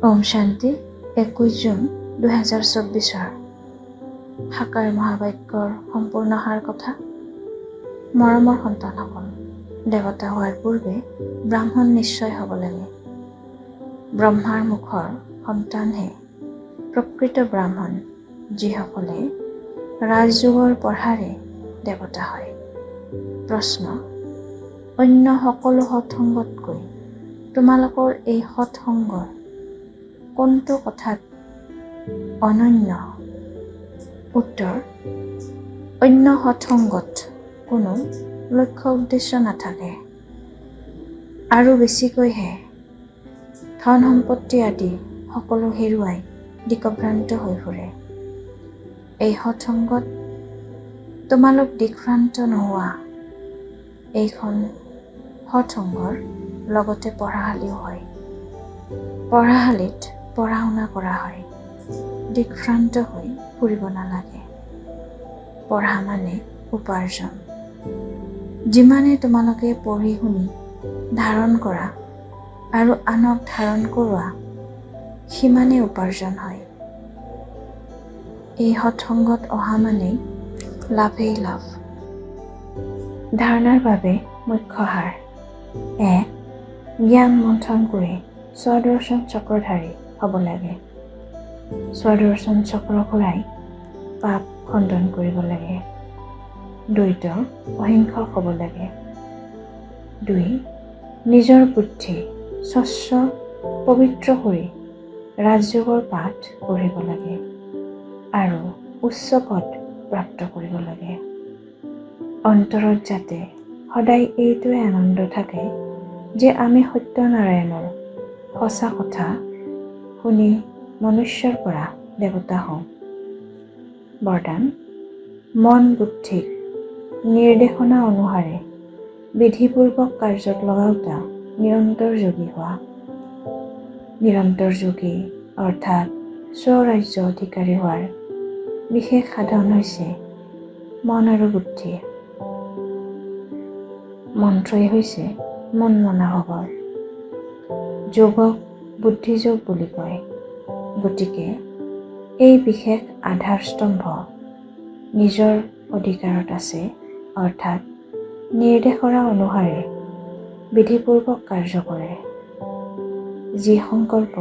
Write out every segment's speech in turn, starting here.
ওম শান্তি 21 জুন 2024 সাকাৰ মহাবাক্যৰ সম্পূৰ্ণ সাৰ কথা। মৰমৰ সন্তানসকল, দেৱতা হোৱাৰ পূৰ্বে ব্ৰাহ্মণ নিশ্চয় হ'ব লাগে। ব্ৰহ্মাৰ মুখৰ সন্তানহে প্ৰকৃত ব্ৰাহ্মণ, যিসকলে ৰাজযোগৰ পঢ়াৰে দেৱতা হয়। প্ৰশ্ন: অন্য সকলো সৎসংগতকৈ তোমালোকৰ এই সৎসংগৰ কোনটো কথাত অনন্য? উত্তৰ: অন্য সৎসংগত কোনো লক্ষ্য উদ্দেশ্য নাথাকে, আৰু বেছিকৈহে ধন সম্পত্তি আদি সকলো হেৰুৱাই দিকভ্ৰান্ত হৈ ফুৰে। এই সৎসংগত তোমালোক দিকভ্ৰান্ত নোহোৱা। এইখন সৎসংগৰ লগতে পঢ়াশালীও হয়। পঢ়াশালীত পঢ়া শুনা কৰা হয়। দিকভ্ৰান্ত হৈ ফুৰিব নালাগে। পঢ়া মানে উপাৰ্জন। যিমানে তোমালোকে পঢ়ি শুনি ধাৰণ কৰা আৰু আনক ধাৰণ কৰোৱা, সিমানে উপাৰ্জন হয়। এই সৎসংগত অহা মানেই লাভেই লাভ। ধাৰণাৰ বাবে মুখ্য সাৰ: 1. জ্ঞান মন্থন কৰি স্বদৰ্শন চক্ৰধাৰী হ'ব লাগে। স্বদৰ্শন চক্ৰ ঘূৰাই পাপ খণ্ডন কৰিব লাগে। 2. অহিংসক হ'ব লাগে। 2. নিজৰ বুদ্ধি স্বচ্ছ পবিত্ৰ কৰি ৰাজযোগৰ পাঠ পঢ়িব লাগে আৰু উচ্চ পদ প্ৰাপ্ত কৰিব লাগে। অন্তৰত যাতে সদায় এইটোৱে আনন্দ থাকে যে আমি সত্যনাৰায়ণৰ সঁচা কথা শুনি মনুষ্যৰ পৰা দেৱতা হওঁ। বৰদান: মন বুদ্ধিক নিৰ্দেশনা অনুসাৰে বিধিপূৰ্বক কাৰ্যত লগাওঁতা নিৰন্তৰ যোগী হোৱা। নিৰন্তৰ যোগী অৰ্থাৎ স্বৰাজ্য অধিকাৰী হোৱাৰ বিশেষ সাধন হৈছে মন আৰু বুদ্ধি। মন্ত্ৰই হৈছে মন মনা ভৱৰ। যোগক বুদ্ধিযোগ বুলি কয়। গতিকে এই বিশেষ আধাৰস্তম্ভ নিজৰ অধিকাৰত আছে, অৰ্থাৎ নিৰ্দেশনা অনুসাৰে বিধিপূৰ্বক কাৰ্য কৰে। যি সংকল্প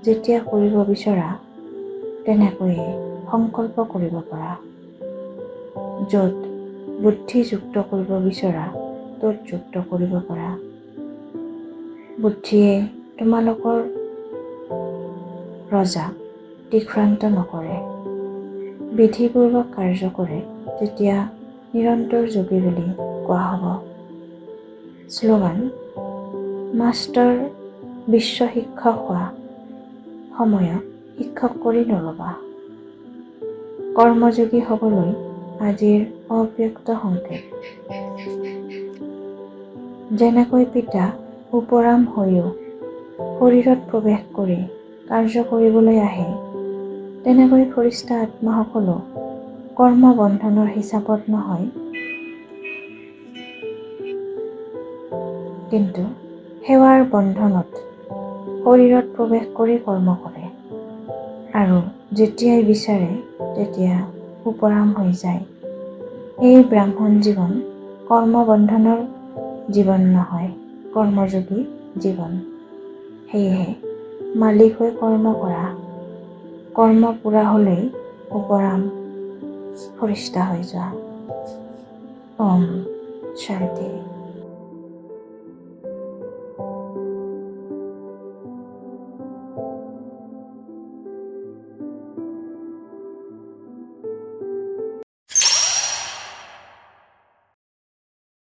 যেতিয়া কৰিব বিচৰা তেনেকৈয়ে সংকল্প কৰিব পাৰা। য'ত বুদ্ধি যুক্ত কৰিব বিচৰা ত'ত যুক্ত কৰিব পাৰা। বুদ্ধিয়ে তোমালোকৰ ৰজাক দিকভ্ৰান্ত নকৰে। বিধিপূৰ্বক কাৰ্য কৰে, তেতিয়া নিৰন্তৰ যোগী বুলি কোৱা হ'ব। শ্লোগান: মাষ্টাৰ বিশ্ব শিক্ষক হোৱা সময়ত শিক্ষক কৰি নল'বা। কৰ্মযোগী হ'বলৈ আজিৰ অব্যক্ত সংকেত। যেনেকৈ পিতা উপৰাম হৈও শৰীৰত প্ৰৱেশ কৰি কাৰ্য কৰিবলৈ আহে, তেনেকৈ ফৰিষ্টা আত্মাসকলো কৰ্মবন্ধনৰ হিচাপত নহয়, কিন্তু সেৱাৰ বন্ধনত শৰীৰত প্ৰৱেশ কৰি কৰ্ম কৰে, আৰু যেতিয়াই বিচাৰে তেতিয়া উপৰাম হৈ যায়। এই ব্ৰাহ্মণ জীৱন কৰ্মবন্ধনৰ জীৱন নহয়, কৰ্মযোগী জীৱন। সেয়েহে মালিক হৈ কৰ্ম কৰা। কৰ্ম পূৰা হ'লেই উপৰাম ফৰিষ্টা হৈ যোৱা। ওম শান্তি।